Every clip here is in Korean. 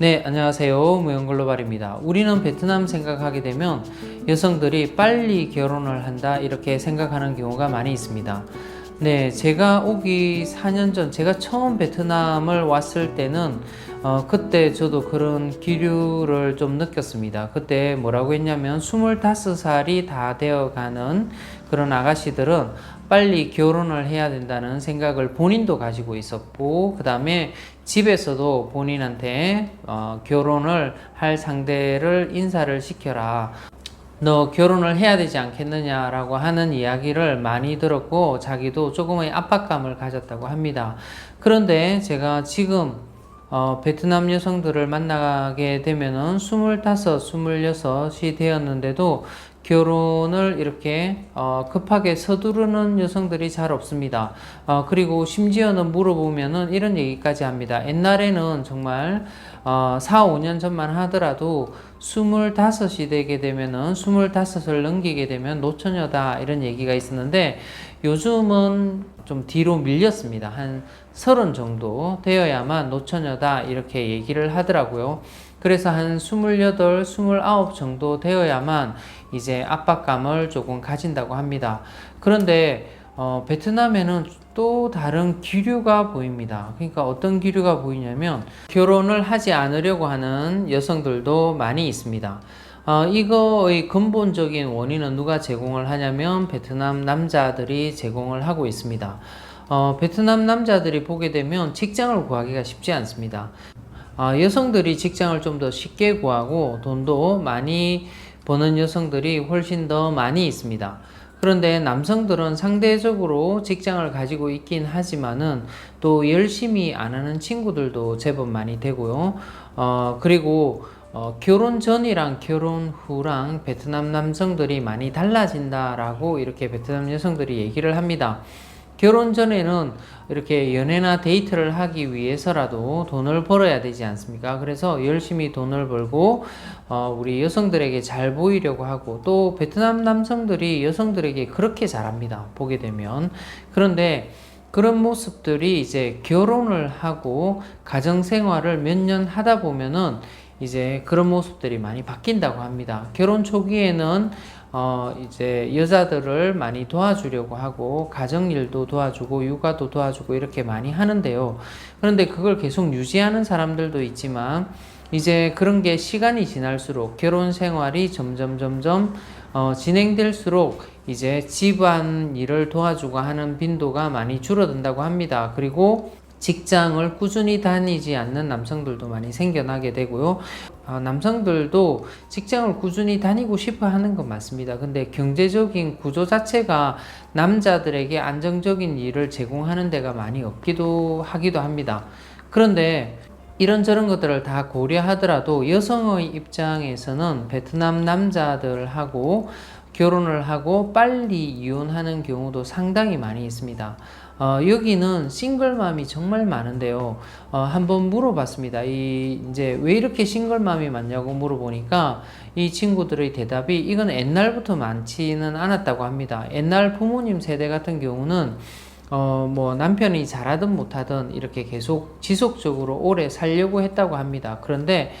네, 안녕하세요. 무용글로벌입니다. 우리는 베트남 생각하게 되면 여성들이 빨리 결혼을 한다 이렇게 생각하는 경우가 많이 있습니다. 네, 제가 오기 4년 전 제가 처음 베트남을 왔을 때는 그때 저도 그런 기류를 좀 느꼈습니다. 그때 뭐라고 했냐면 25살이 다 되어가는 그런 아가씨들은 빨리 결혼을 해야 된다는 생각을 본인도 가지고 있었고, 그 다음에 집에서도 본인한테 결혼을 할 상대를 인사를 시켜라, 너 결혼을 해야 되지 않겠느냐라고 하는 이야기를 많이 들었고, 자기도 조금의 압박감을 가졌다고 합니다. 그런데 제가 지금 베트남 여성들을 만나게 되면은 25, 26이 되었는데도 결혼을 이렇게 급하게 서두르는 여성들이 잘 없습니다. 그리고 심지어는 물어보면은 이런 얘기까지 합니다. 옛날에는 정말 4, 5년 전만 하더라도 25이 되게 되면은 25을 넘기게 되면 노처녀다 이런 얘기가 있었는데, 요즘은 좀 뒤로 밀렸습니다. 한 30 정도 되어야만 노처녀다 이렇게 얘기를 하더라고요. 그래서 한 28, 29 정도 되어야만 이제 압박감을 조금 가진다고 합니다. 그런데 베트남에는 또 다른 기류가 보입니다. 그러니까 어떤 기류가 보이냐면, 결혼을 하지 않으려고 하는 여성들도 많이 있습니다. 이거의 근본적인 원인은 누가 제공을 하냐면 베트남 남자들이 제공을 하고 있습니다. 베트남 남자들이 보게 되면 직장을 구하기가 쉽지 않습니다. 여성들이 직장을 좀 더 쉽게 구하고 돈도 많이 버는 여성들이 훨씬 더 많이 있습니다. 그런데 남성들은 상대적으로 직장을 가지고 있긴 하지만은 또 열심히 안 하는 친구들도 제법 많이 되고요. 그리고 결혼 전이랑 결혼 후랑 베트남 남성들이 많이 달라진다라고 이렇게 베트남 여성들이 얘기를 합니다. 결혼 전에는 이렇게 연애나 데이트를 하기 위해서라도 돈을 벌어야 되지 않습니까? 그래서 열심히 돈을 벌고 우리 여성들에게 잘 보이려고 하고, 또 베트남 남성들이 여성들에게 그렇게 잘합니다. 보게 되면. 그런데 그런 모습들이 이제 결혼을 하고 가정 생활을 몇 년 하다 보면은 이제 그런 모습들이 많이 바뀐다고 합니다. 결혼 초기에는 이제 여자들을 많이 도와주려고 하고, 가정일도 도와주고, 육아도 도와주고, 이렇게 많이 하는데요. 그런데 그걸 계속 유지하는 사람들도 있지만, 이제 그런 게 시간이 지날수록, 결혼 생활이 점점 진행될수록, 이제 집안 일을 도와주고 하는 빈도가 많이 줄어든다고 합니다. 그리고 직장을 꾸준히 다니지 않는 남성들도 많이 생겨나게 되고요. 남성들도 직장을 꾸준히 다니고 싶어 하는 건 맞습니다. 근데 경제적인 구조 자체가 남자들에게 안정적인 일을 제공하는 데가 많이 없기도 하기도 합니다. 그런데 이런저런 것들을 다 고려하더라도 여성의 입장에서는 베트남 남자들하고 결혼을 하고 빨리 이혼하는 경우도 상당히 많이 있습니다. 여기는 싱글맘이 정말 많은데요. 한번 물어봤습니다. 이제 왜 이렇게 싱글맘이 많냐고 물어보니까 이 친구들의 대답이, 이건 옛날부터 많지는 않았다고 합니다. 옛날 부모님 세대 같은 경우는 뭐 남편이 잘하든 못하든 이렇게 계속 지속적으로 오래 살려고 했다고 합니다. 그런데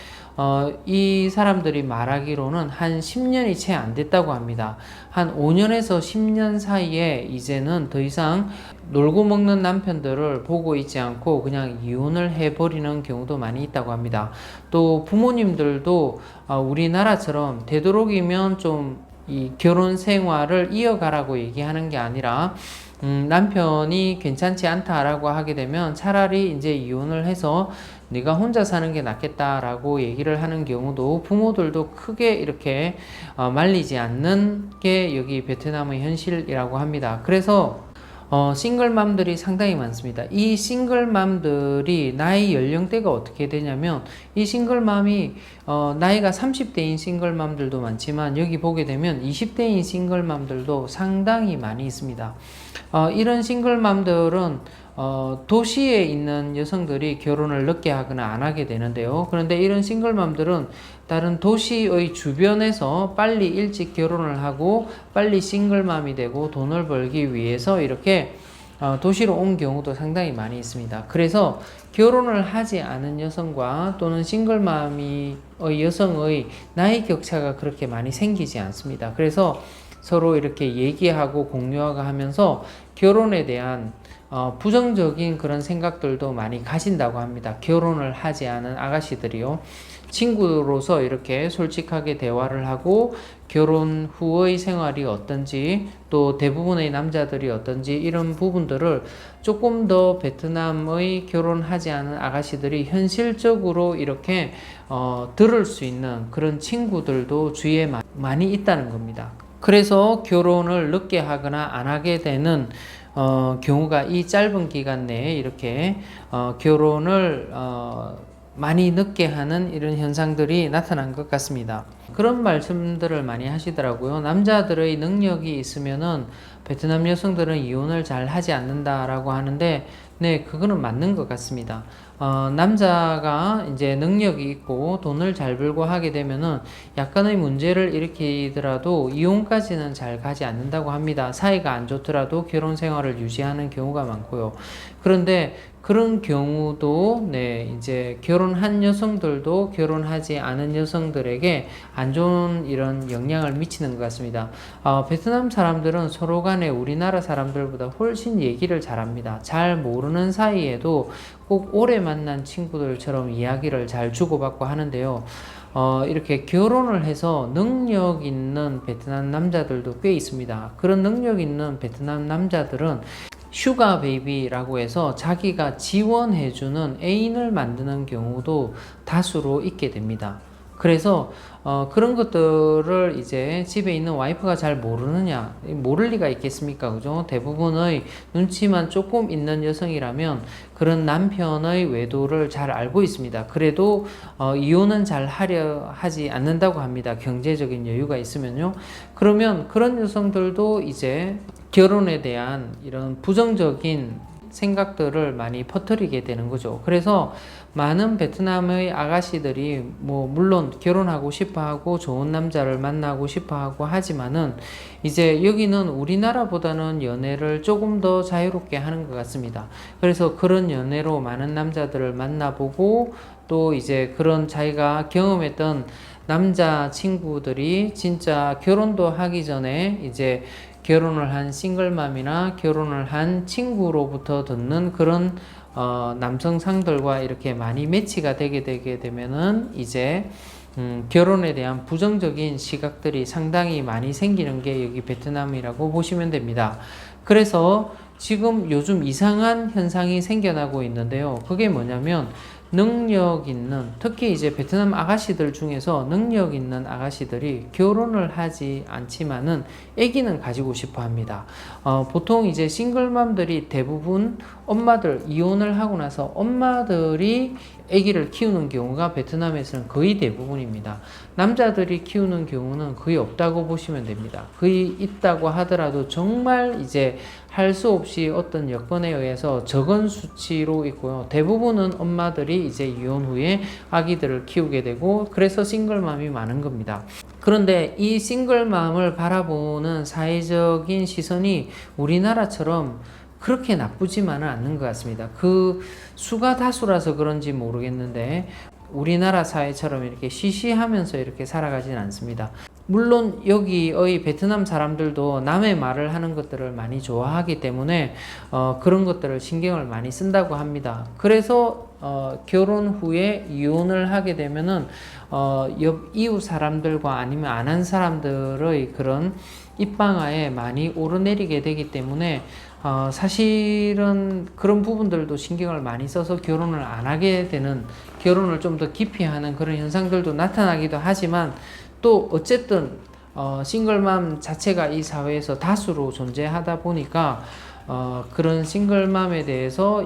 이 사람들이 말하기로는 한 10년이 채 안 됐다고 합니다. 한 5년에서 10년 사이에 이제는 더 이상 놀고 먹는 남편들을 보고 있지 않고 그냥 이혼을 해버리는 경우도 많이 있다고 합니다. 또 부모님들도 우리나라처럼 되도록이면 좀 이 결혼 생활을 이어가라고 얘기하는 게 아니라, 남편이 괜찮지 않다라고 하게 되면 차라리 이제 이혼을 해서 네가 혼자 사는 게 낫겠다라고 얘기를 하는 경우도 부모들도 크게 이렇게 말리지 않는 게 여기 베트남의 현실이라고 합니다. 그래서 싱글맘들이 상당히 많습니다. 이 싱글맘들이 나이 연령대가 어떻게 되냐면, 이 싱글맘이 나이가 30대인 싱글맘들도 많지만, 여기 보게 되면 20대인 싱글맘들도 상당히 많이 있습니다. 이런 싱글맘들은 도시에 있는 여성들이 결혼을 늦게 하거나 안 하게 되는데요. 그런데 이런 싱글맘들은 다른 도시의 주변에서 빨리 일찍 결혼을 하고 빨리 싱글맘이 되고 돈을 벌기 위해서 이렇게 도시로 온 경우도 상당히 많이 있습니다. 그래서 결혼을 하지 않은 여성과 또는 싱글맘의 여성의 나이 격차가 그렇게 많이 생기지 않습니다. 그래서 서로 이렇게 얘기하고 공유하고 하면서 결혼에 대한 부정적인 그런 생각들도 많이 가진다고 합니다. 결혼을 하지 않은 아가씨들이요. 친구로서 이렇게 솔직하게 대화를 하고 결혼 후의 생활이 어떤지 또 대부분의 남자들이 어떤지 이런 부분들을 조금 더 베트남의 결혼하지 않은 아가씨들이 현실적으로 이렇게 들을 수 있는 그런 친구들도 주위에 많이 있다는 겁니다. 그래서 결혼을 늦게 하거나 안 하게 되는 경우가 이 짧은 기간 내에 이렇게 결혼을 많이 늦게 하는 이런 현상들이 나타난 것 같습니다. 그런 말씀들을 많이 하시더라고요. 남자들의 능력이 있으면은 베트남 여성들은 이혼을 잘 하지 않는다라고 하는데, 네, 그거는 맞는 것 같습니다. 남자가 이제 능력이 있고 돈을 잘 벌고 하게 되면은 약간의 문제를 일으키더라도 이혼까지는 잘 가지 않는다고 합니다. 사이가 안 좋더라도 결혼 생활을 유지하는 경우가 많고요. 그런데 그런 경우도 이제 결혼한 여성들도 결혼하지 않은 여성들에게 안 좋은 이런 영향을 미치는 것 같습니다. 베트남 사람들은 서로 간에 우리나라 사람들보다 훨씬 얘기를 잘합니다. 잘 모르는 사이에도 꼭 오래 만난 친구들처럼 이야기를 잘 주고받고 하는데요. 이렇게 결혼을 해서 능력 있는 베트남 남자들도 꽤 있습니다. 그런 능력 있는 베트남 남자들은 슈가 베이비라고 해서 자기가 지원해주는 애인을 만드는 경우도 다수로 있게 됩니다. 그래서 그런 것들을 이제 집에 있는 와이프가 잘 모르느냐, 모를 리가 있겠습니까? 그죠? 대부분의 눈치만 조금 있는 여성이라면 그런 남편의 외도를 잘 알고 있습니다. 그래도 이혼은 잘 하려 하지 않는다고 합니다. 경제적인 여유가 있으면요. 그러면 그런 여성들도 이제 결혼에 대한 이런 부정적인 생각들을 많이 퍼뜨리게 되는 거죠. 그래서 많은 베트남의 아가씨들이 물론 결혼하고 싶어 하고 좋은 남자를 만나고 싶어 하고 하지만은 이제 여기는 우리나라보다는 연애를 조금 더 자유롭게 하는 것 같습니다. 그래서 그런 연애로 많은 남자들을 만나보고 또 이제 그런 자기가 경험했던 남자 친구들이 진짜 결혼도 하기 전에 이제 결혼을 한 싱글맘이나 결혼을 한 친구로부터 듣는 그런 남성상들과 이렇게 많이 매치가 되게 되면은 이제 결혼에 대한 부정적인 시각들이 상당히 많이 생기는 게 여기 베트남이라고 보시면 됩니다. 그래서 지금 요즘 이상한 현상이 생겨나고 있는데요. 그게 뭐냐면 능력 있는, 특히 이제 베트남 아가씨들 중에서 능력 있는 아가씨들이 결혼을 하지 않지만은 아기는 가지고 싶어 합니다. 보통 이제 싱글맘들이 대부분 엄마들, 이혼을 하고 나서 엄마들이 아기를 키우는 경우가 베트남에서는 거의 대부분입니다. 남자들이 키우는 경우는 거의 없다고 보시면 됩니다. 거의 있다고 하더라도 정말 이제 할 수 없이 어떤 여건에 의해서 적은 수치로 있고요. 대부분은 엄마들이 이제 이혼 후에 아기들을 키우게 되고 그래서 싱글맘이 많은 겁니다. 그런데 이 싱글맘을 바라보는 사회적인 시선이 우리나라처럼 그렇게 나쁘지만은 않는 것 같습니다. 그 수가 다수라서 그런지 모르겠는데 우리나라 사회처럼 이렇게 시시하면서 이렇게 살아가지는 않습니다. 물론 여기의 베트남 사람들도 남의 말을 하는 것들을 많이 좋아하기 때문에 그런 것들을 신경을 많이 쓴다고 합니다. 그래서 결혼 후에 이혼을 하게 되면은 옆 이웃 사람들과 아니면 안 한 사람들의 그런 입방아에 많이 오르내리게 되기 때문에 사실은 그런 부분들도 신경을 많이 써서 결혼을 안 하게 되는, 결혼을 좀 더 깊이 하는 그런 현상들도 나타나기도 하지만 또 어쨌든 싱글맘 자체가 이 사회에서 다수로 존재하다 보니까 그런 싱글맘에 대해서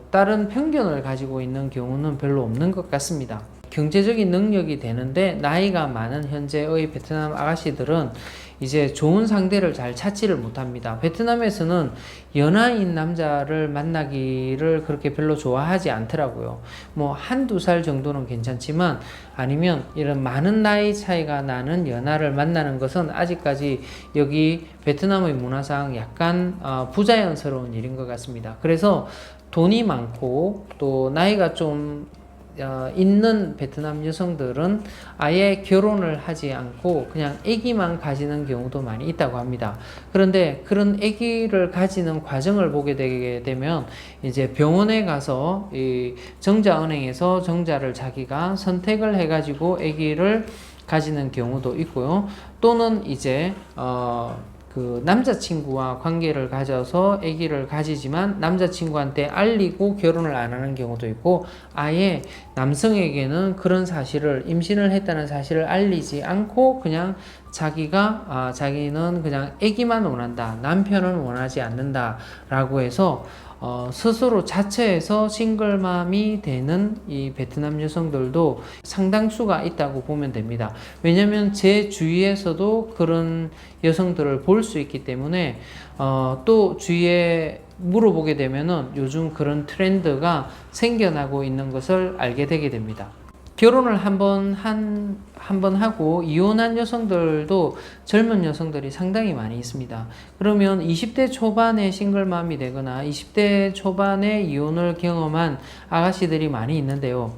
다른 편견을 가지고 있는 경우는 별로 없는 것 같습니다. 경제적인 능력이 되는데 나이가 많은 현재의 베트남 아가씨들은 이제 좋은 상대를 잘 찾지를 못합니다. 베트남에서는 연하인 남자를 만나기를 그렇게 별로 좋아하지 않더라고요. 뭐 한두 살 정도는 괜찮지만 아니면 이런 많은 나이 차이가 나는 연하를 만나는 것은 아직까지 여기 베트남의 문화상 약간 부자연스러운 일인 것 같습니다. 그래서 돈이 많고 또 나이가 좀 있는 베트남 여성들은 아예 결혼을 하지 않고 그냥 아기만 가지는 경우도 많이 있다고 합니다. 그런데 그런 아기를 가지는 과정을 보게 되게 되면 이제 병원에 가서 이 정자은행에서 정자를 자기가 선택을 해가지고 아기를 가지는 경우도 있고요. 또는 이제 그 남자친구와 관계를 가져서 아기를 가지지만 남자친구한테 알리고 결혼을 안 하는 경우도 있고, 아예 남성에게는 그런 사실을, 임신을 했다는 사실을 알리지 않고 그냥 자기는 그냥 아기만 원한다, 남편은 원하지 않는다 라고 해서 스스로 자처해서 싱글맘이 되는 이 베트남 여성들도 상당수가 있다고 보면 됩니다. 왜냐면 제 주위에서도 그런 여성들을 볼 수 있기 때문에 또 주위에 물어보게 되면은 요즘 그런 트렌드가 생겨나고 있는 것을 알게 되게 됩니다. 결혼을 한 번 하고 이혼한 여성들도 젊은 여성들이 상당히 많이 있습니다. 그러면 20대 초반에 싱글맘이 되거나 20대 초반에 이혼을 경험한 아가씨들이 많이 있는데요.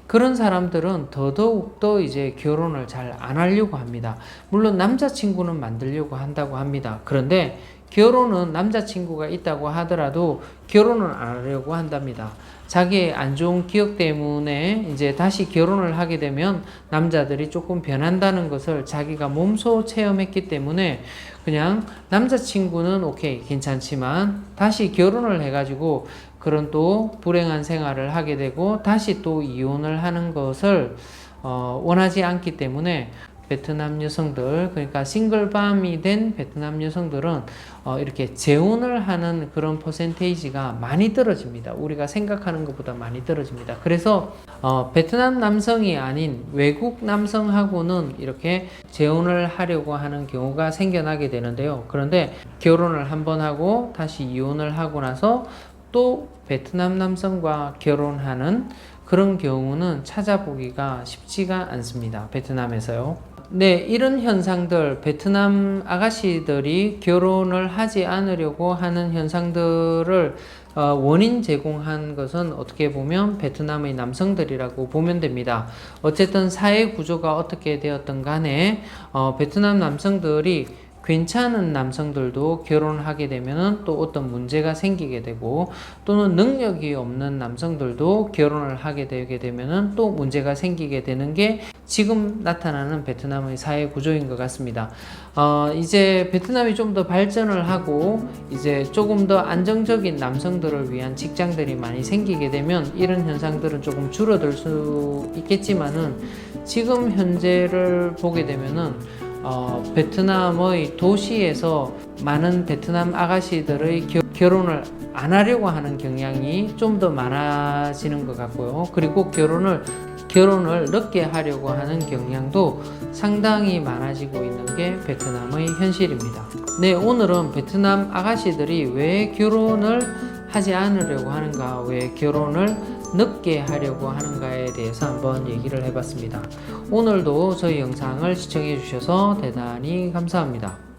그런 사람들은 더더욱더 이제 결혼을 잘 안 하려고 합니다. 물론 남자친구는 만들려고 한다고 합니다. 그런데 결혼은 남자친구가 있다고 하더라도 결혼은 안 하려고 한답니다. 자기의 안 좋은 기억 때문에 이제 다시 결혼을 하게 되면 남자들이 조금 변한다는 것을 자기가 몸소 체험했기 때문에 그냥 남자친구는 오케이, 괜찮지만 다시 결혼을 해가지고 그런 또 불행한 생활을 하게 되고 다시 또 이혼을 하는 것을 원하지 않기 때문에 베트남 여성들, 그러니까 싱글밤이 된 베트남 여성들은 이렇게 재혼을 하는 그런 퍼센테이지가 많이 떨어집니다. 우리가 생각하는 것보다 많이 떨어집니다. 그래서 베트남 남성이 아닌 외국 남성하고는 이렇게 재혼을 하려고 하는 경우가 생겨나게 되는데요. 그런데 결혼을 한 번 하고 다시 이혼을 하고 나서 또 베트남 남성과 결혼하는 그런 경우는 찾아보기가 쉽지가 않습니다. 베트남에서요. 네, 이런 현상들, 베트남 아가씨들이 결혼을 하지 않으려고 하는 현상들을 원인 제공한 것은 어떻게 보면 베트남의 남성들이라고 보면 됩니다. 어쨌든 사회 구조가 어떻게 되었든 간에 베트남 남성들이 괜찮은 남성들도 결혼하게 되면 또 어떤 문제가 생기게 되고, 또는 능력이 없는 남성들도 결혼을 하게 되게 되면 또 문제가 생기게 되는 게 지금 나타나는 베트남의 사회 구조인 것 같습니다. 이제 베트남이 좀 더 발전을 하고 이제 조금 더 안정적인 남성들을 위한 직장들이 많이 생기게 되면 이런 현상들은 조금 줄어들 수 있겠지만은 지금 현재를 보게 되면은 베트남의 도시에서 많은 베트남 아가씨들의 결혼을 안 하려고 하는 경향이 좀 더 많아지는 것 같고요. 그리고 결혼을 늦게 하려고 하는 경향도 상당히 많아지고 있는 게 베트남의 현실입니다. 네, 오늘은 베트남 아가씨들이 왜 결혼을 하지 않으려고 하는가, 왜 결혼을 늦게 하려고 하는가에 대해서 한번 얘기를 해봤습니다. 오늘도 저희 영상을 시청해 주셔서 대단히 감사합니다.